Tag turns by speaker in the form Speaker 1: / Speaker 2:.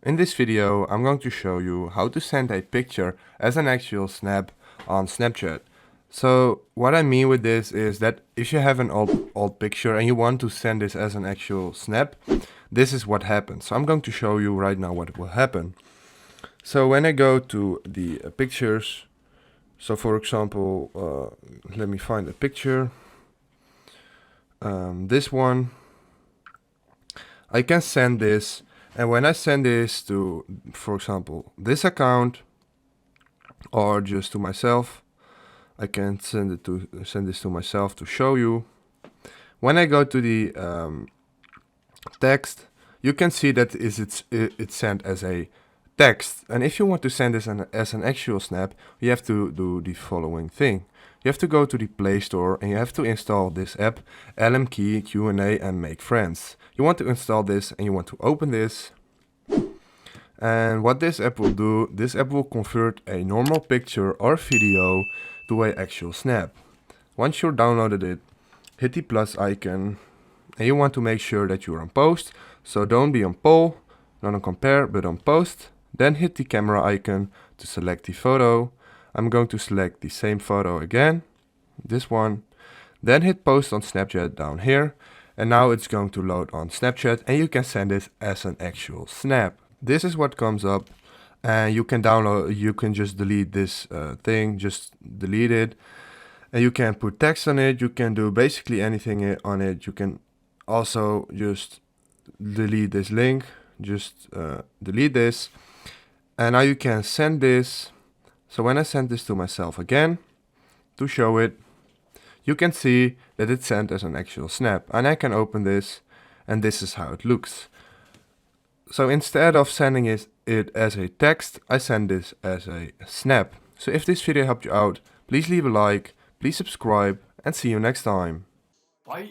Speaker 1: In this video I'm going to show you how to send a picture as an actual snap on Snapchat. So what I mean with this is that if you have an old picture and you want to send this as an actual snap, this is what happens. So I'm going to show you right now what will happen. So when I go to the pictures, so for example, let me find a picture. This one, I can send this, and when I send this to, for example, this account or just to myself, I can send this to myself to show you. When I go to the text, you can see that it's sent as a text. And if you want to send this as an actual snap, you have to do the following thing. You have to go to the Play Store and you have to install this app, LMKey, Q&A and Make Friends. You want to install this and you want to open this. And what this app will do, this app will convert a normal picture or video to an actual snap. Once you've downloaded it, hit the plus icon and you want to make sure that you're on post. So don't be on poll, not on compare, but on post. Then hit the camera icon to select the photo. I'm going to select the same photo again, this one. Then hit post on Snapchat down here. And now it's going to load on Snapchat and you can send this as an actual snap. This is what comes up, and you can download, you can just delete this thing, just delete it. And you can put text on it, you can do basically anything on it. You can also just delete this link, just delete this. And now you can send this. So when I send this to myself again, to show it, you can see that it's sent as an actual snap. And I can open this, and this is how it looks. So instead of sending it as a text, I send this as a snap. So if this video helped you out, please leave a like, please subscribe, and see you next time.
Speaker 2: Bye.